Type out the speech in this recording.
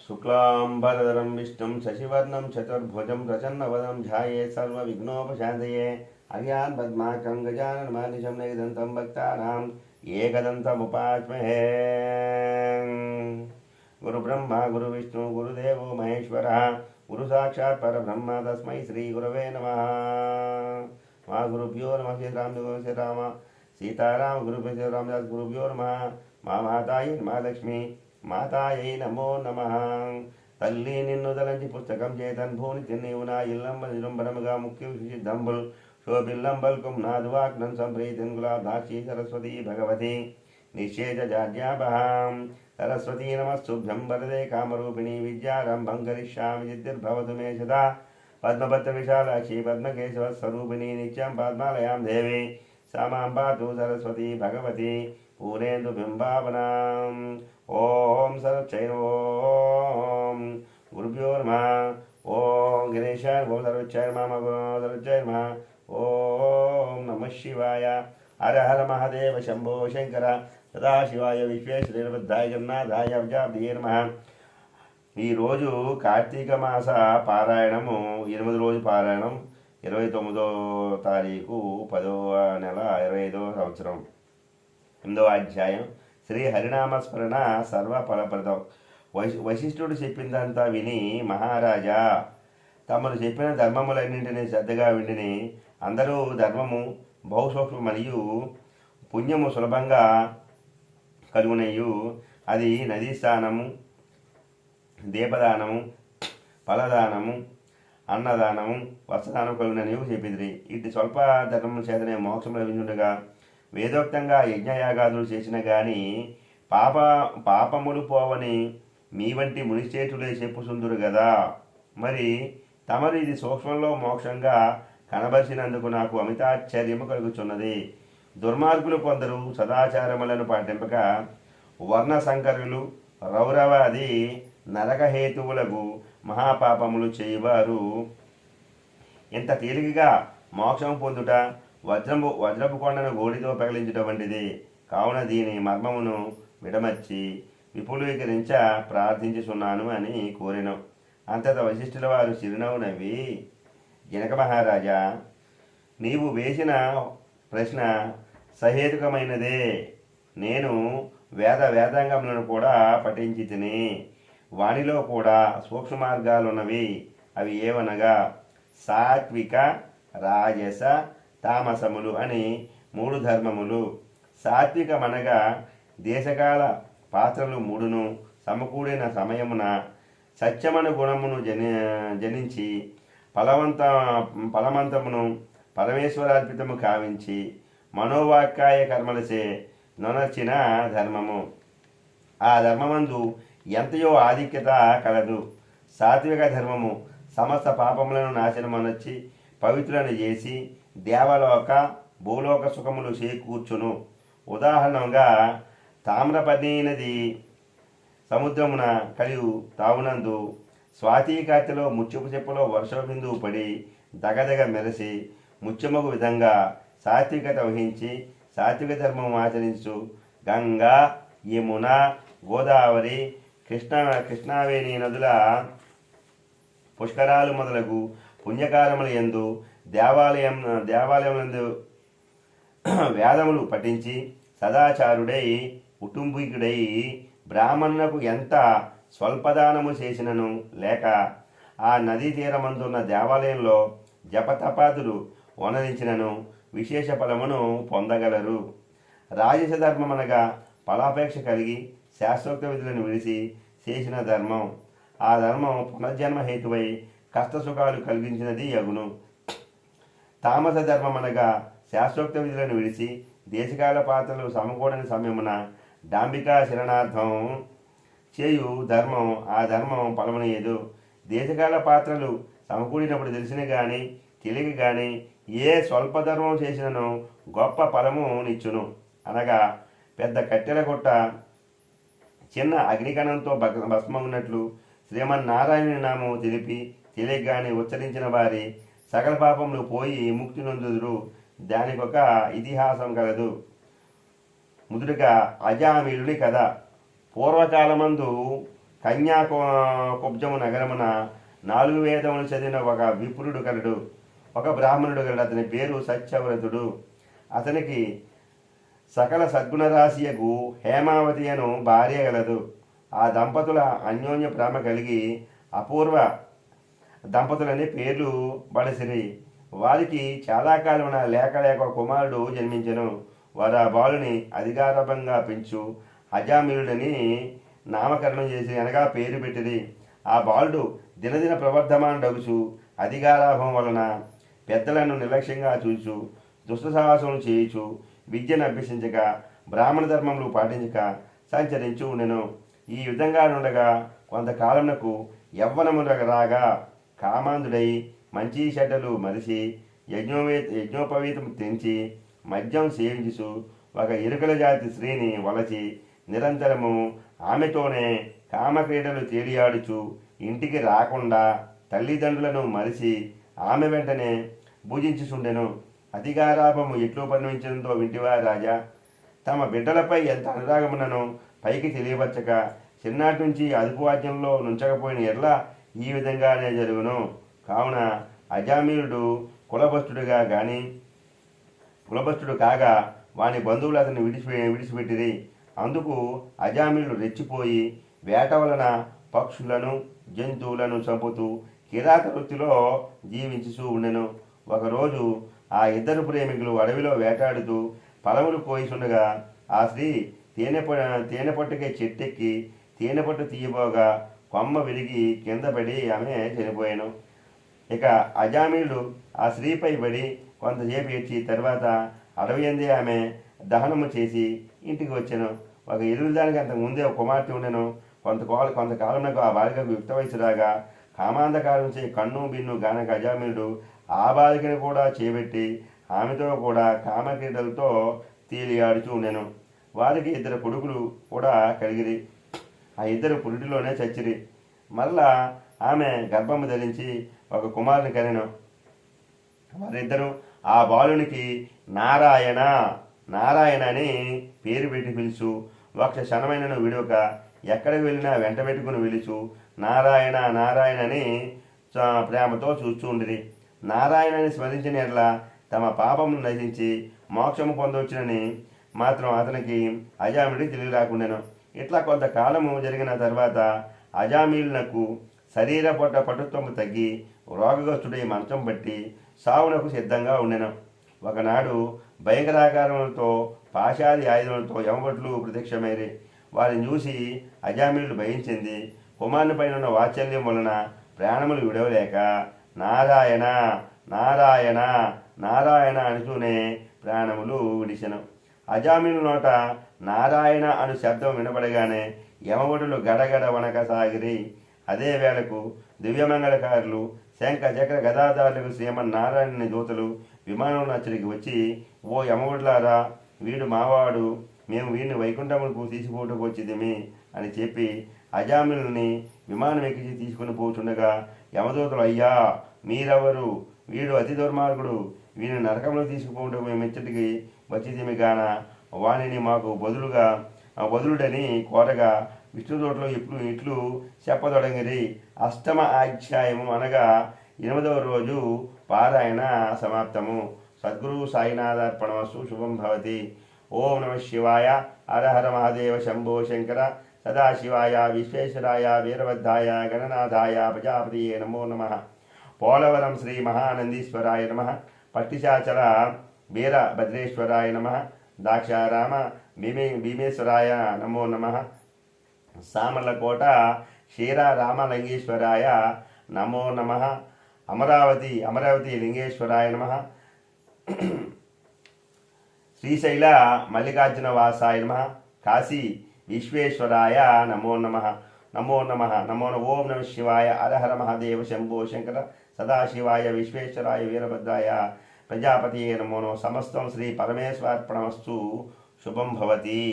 शुक्लांबरधरं विष्णुं शशिवर्णं चतुर्भुजं प्रसन्नवदनं ध्यायेत् सर्वविघ्नोपशान्तये अज्ञान पद्माकं गजाननमहर्निशं एकदन्तं भक्तानां एकदन्तमुपास्महे। गुरुब्रह्मा गुरुविष्णु गुरुदेवो महेश्वरः गुरु साक्षात् परब्रह्म तस्मै श्रीगुरवे नमः। मा गुरुभ्यो नमः। श्रीराम सीताराम गुरुभ्यो रामदास गुरुभ्यो नमः। मा मातायै मा लक्ष्मी మాతాయై నమో నమః। తల్లి నిన్ను తలంచి పుస్తకం చేతన్ భూని తిన్నీవు నా ఇల్లంబ నిరంబరముగా ముఖ్య సిద్ధంబుల్ శోభిల్లంబల్కుం నాదువాగ్నం సంప్రీతిన్ గులాబ్దాక్షి సరస్వతీ భగవతి నిశ్చేత జాడ్యాపహాం సరస్వతీ నమస్తుభ్యం వరదే కామరూపిణి విద్యారంభం కరిష్యామి సిద్ధిర్భవతు మే సదా పద్మపత్ర విశాలాక్షి పద్మకేశవ స్వరూపిణి నిత్యం పద్మాలయాం దేవి సామాం పాతు సరస్వతీ భగవతి పూరేందు బింబావనాం। ఓం సర్వచ్చై ఓం గురుభ్యో నమః। ఓం గణేశాయ ఓం సర్వచ్చై నమః సర్వచ్చై నమః। ఓం నమః శివాయ। హర హర మహాదేవ శంభో శంకర సదాశివాయ విశ్వేశ్వరబద్ధాయ జగన్నాథాయ విజాబ్దియే నమః। ఈరోజు కార్తీక మాస పారాయణము 8వ రోజు పారాయణం 29వ తారీఖు 10వ నెల 25వ సంవత్సరం 8వ అధ్యాయం శ్రీ హరినామస్మరణ సర్వ ఫలప్రదం। వశిష్ఠుడు చెప్పిందంతా విని మహారాజా తమను చెప్పిన ధర్మములన్నింటినీ శ్రద్ధగా విండిని అందరూ ధర్మము బహుసూక్ష్మ మరియు పుణ్యము సులభంగా కలుగునయు అది నదీ స్నానము దీపదానము ఫలదానము అన్నదానము వస్త్రదానం కలుగునని చెప్పింది। ఇటు స్వల్ప ధర్మము చేతనే మోక్షం లభించుండగా వేదోక్తంగా యజ్ఞయాగాదులు చేసిన గాని పాపములు పోవని మీ వంటి మునిశ్చేటులే చెప్పుసుందురు గదా। మరి తమరు ఇది సూక్ష్మంలో మోక్షంగా కనబరిచినందుకు నాకు అమితాశ్చర్యము కలుగుచున్నది। దుర్మార్గులు కొందరు సదాచారములను పాటింపక వర్ణ సంకరులు రౌరవాది నరకహేతువులకు మహాపాపములు చేయువారు ఇంత తేలికగా మోక్షం పొందుట వజ్రపు కొండను గోడితో పగిలించట వంటిది కావున దీని మర్మమును విడమర్చి విపులీకరించ ప్రార్థించుచున్నాను అని కోరెను। అంతట వశిష్ఠుల వారు చిరునవ్వు నవ్వి జనక మహారాజా నీవు వేసిన ప్రశ్న సహేతుకమైనదే। నేను వేదాంగములను కూడా పఠించి తిని వానిలో కూడా సూక్ష్మ మార్గాలున్నవి। అవి ఏవనగా సాత్విక రాజస తామసములు అని 3 ధర్మములు। సాత్వికమనగా దేశకాల పాత్రలు 3ను సమకూడిన సమయమున సత్యమను గుణమును జనించి ఫలవంతమును పరమేశ్వరార్పితము కావించి మనోవాక్కాయ కర్మలచే నొనర్చిన ధర్మము। ఆ ధర్మమందు ఎంతయో ఆధిక్యత కలదు। సాత్విక ధర్మము సమస్త పాపములను నాశనమనొచ్చి పవిత్రులను చేసి దేవలోక భూలోక సుఖములు చేకూర్చును। ఉదాహరణంగా తామ్రపర్ణి నది సముద్రమున కలియు తావునందు స్వాతికార్తెలో ముత్యపు చెప్పులో వర్షబిందువు పడి దగదగ మెరసి ముత్యమగు విధంగా సాత్వికత వహించి సాత్విక ధర్మము ఆచరించు గంగా యమున గోదావరి కృష్ణావేణి నదుల పుష్కరాలు మొదలగు పుణ్యకాలముల యందు దేవాలయములందు వేదములు పఠించి సదాచారుడై కుటుంబీకుడై బ్రాహ్మణులకు ఎంత స్వల్పదానము చేసినను లేక ఆ నదీ తీరమందున్న దేవాలయంలో జపతపాదులు వనరించినను విశేష ఫలమును పొందగలరు। రాజస ధర్మమనగా ఫలాపేక్ష కలిగి శాస్త్రోక్త విధులను విడిచి చేసిన ధర్మం। ఆ ధర్మం పునర్జన్మ హేతువై కష్టసుఖాలు కలిగించినది యగును। తామస ధర్మమనగా శాస్త్రోక్త విధులను విడిచి దేశకాల పాత్రలు సమకూడని సమయమున డాంబికా శరణార్థం చేయు ధర్మం। ఆ ధర్మం ఫలమునియదు। దేశకాల పాత్రలు సమకూడినప్పుడు తెలిసిన గాని తెలియక గాని ఏ స్వల్ప ధర్మం చేసినను గొప్ప ఫలము నిచ్చును। అనగా పెద్ద కట్టెల కొట్ట చిన్న అగ్నికణంతో భస్మమున్నట్లు శ్రీమన్నారాయణుని నామము తెలిపి తెలియగాని ఉచ్చరించిన వారి సకల పాపములు పోయి ముక్తి నొందుదురు। దానికొక ఇతిహాసం కలదు। మొదటగా అజామిలుని కథ। పూర్వకాలమందు కుబ్జము నగరమున 4 వేదములు చదివిన ఒక విప్రుడు కలడు. ఒక బ్రాహ్మణుడు కలడు. అతని పేరు సత్యవ్రతుడు. అతనికి సకల సద్గుణరాశియకు హేమావతి అను భార్య గలదు. ఆ దంపతుల అన్యోన్య ప్రేమ కలిగి అపూర్వ దంపతులని పేర్లు బడసిరి. వారికి చాలా కాలమున లేక లేక కుమారుడు జన్మించెను. వారు ఆ బాలుని అధికారభంగా పెంచు అజామిలుడని నామకరణం చేసి అనగా పేరు పెట్టిరి. ఆ బాలుడు దినదిన ప్రవర్ధమానుడగుచు అధికారాభం వలన పెద్దలను నిర్లక్ష్యంగా చూచు దుష్ట సాహసములు చేయుచు విద్యను అభ్యసించక బ్రాహ్మణ ధర్మములు పాటించక సంచరించు ఉండెను. ఈ విధంగా నుండగా కొంతకాలమునకు యవ్వనము రాగా కామాంధుడై మంచి చెడ్డలు మరిచి యజ్ఞోపవీతం తెంచి మద్యం సేవించుచు ఒక ఇరుకల జాతి స్త్రీని వలచి నిరంతరము ఆమెతోనే కామక్రీడలు తేలియాడుచు ఇంటికి రాకుండా తల్లిదండ్రులను మరిచి ఆమె వెంటనే భుజించుచుండెను. అధికారాభము ఎట్లు పరిణమించడంతో వింటివా రాజా? తమ బిడ్డలపై ఎంత అనురాగమునను పైకి తెలియపరచక చిన్నాటి నుంచి అదుపువాద్యంలో నుంచకపోయిన ఎట్లా ఈ విధంగానే జరుగును. కావున అజామీలుడు కులభస్తుడు కాగా వాని బంధువులు అతన్ని విడిచిపెట్టిరి. అందుకు అజామీలుడు రెచ్చిపోయి వేట వలన పక్షులను జంతువులను చంపుతూ కిరాత వృత్తిలో జీవించుతూ ఉండెను. ఒకరోజు ఆ ఇద్దరు ప్రేమికులు అడవిలో వేటాడుతూ ఫలములు కోయిచుండగా ఆ స్త్రీ తేనెపట్టుకే చెట్టెక్కి తేనెపట్టు తీయబోగా కొమ్మ విరిగి కింద పడి ఆమె చనిపోయాను. ఇక అజామీలుడు ఆ స్త్రీపై పడి కొంతసేపు ఏడ్చి తర్వాత అడవి అందే ఆమె దహనము చేసి ఇంటికి వచ్చాను. ఒక ఇరువుదానికి అంతకుముందే ఒక కుమార్తె ఉండెను. కొంతకాలంలో ఆ బాలికకు యుక్త వయసు రాగా కామాంధకారం చే కన్ను బిన్ను గానక అజామీలుడు ఆ బాలికను కూడా చేపెట్టి ఆమెతో కూడా కామక్రీడలతో తేలియాడుచూ ఉండెను. వారికి 2 కొడుకులు కూడా కలిగిరి. ఆ 2 పురిటిలోనే చచ్చిరి. మరలా ఆమె గర్భము ధరించి ఒక కుమారుని కనెను. వారిద్దరూ ఆ బాలునికి నారాయణ అని పేరు పెట్టి పిలుచు ఒక క్షణమైనను విడవక ఎక్కడికి వెళ్ళినా వెంట పెట్టుకుని పిలుచు నారాయణ అని ప్రేమతో చూస్తూ ఉండిరి. నారాయణని స్మరించిన ఎట్లా తమ పాపమును నశించి మోక్షము పొందవచ్చునని మాత్రం అతనికి అజామిలుడికి తెలివి రాకుండాను. ఇట్లా కొంతకాలము జరిగిన తర్వాత అజామీలునకు శరీర పటుత్వము తగ్గి రోగగ్రస్తుడై మంచం పట్టి సావునకు సిద్ధంగా ఉండెను. ఒకనాడు భయంకరాకారములతో పాశాది ఆయుధములతో యమభటులు ప్రత్యక్షమైరి. వారిని చూసి అజామీలుడు భయం చెంది కుమారుని పైన ఉన్న వాత్సల్యం వలన ప్రాణములు విడవలేక నారాయణ అనుతూనే ప్రాణములు విడిచెను. అజామీలు నోట నారాయణ అను శబ్దం వినబడగానే యమభటులు గడగడ వనకసాగిరి. అదే వేళకు దివ్యమంగళకారులు శంఖ చక్ర గదాదారులకు శ్రీమన్నారాయణుని దూతలు విమానంలో అచ్చడికి వచ్చి, ఓ యమభటులారా, వీడు మావాడు, మేము వీడిని వైకుంఠములకు తీసుకుపోటుకు వచ్చిదిమి అని చెప్పి అజామిలుని విమానం ఎక్కించి తీసుకుని పోతుండగా యమదూతలు, అయ్యా మీరెవరు? వీడు అతి దుర్మార్గుడు, వీడిని నరకంలో తీసుకుపోవటం మేము ఇచ్చటికి వచ్చిదిమి గాన వాణిని మాకు బదులుడని కోరగా విష్ణుదూతలు ఇట్లు చెప్పదొడంగిరి. అష్టమ అధ్యాయము అనగా 8వ రోజు పారాయణ సమాప్తము. సద్గురు సాయినాథార్పణమస్తు. శుభం భవతి. ఓం నమ శివాయ. హర హర మహాదేవ శంభో శంకర. సదాశివాయ విశ్వేశ్వరాయ వీరభద్రాయ గణనాథాయ ప్రజాపతియే నమో నమః. పోలవరం శ్రీ మహానందీశ్వరాయ నమః. పట్టిశాచల వీరభద్రేశ్వరాయ నమః. దాక్షారామ భీమేశ్వరాయ నమో నమః. సామర్లకోట క్షీరారామలింగేశ్వరాయ నమో నమః. అమరావతి లింగేశ్వరాయ నమః. శ్రీశైల మల్లికార్జున వాసాయ నమః. కాశీ విశ్వేశ్వరాయ నమో నమః. ఓం నమ శివాయ. హర హర మహాదేవ శంభో శంకర. సదాశివాయ విశ్వేశ్వరాయ వీరభద్రాయ ప్రజాపతియే నమో నమః. సమస్తం శ్రీ పరమేశ్వరార్పణమస్తు. శుభం భవతి.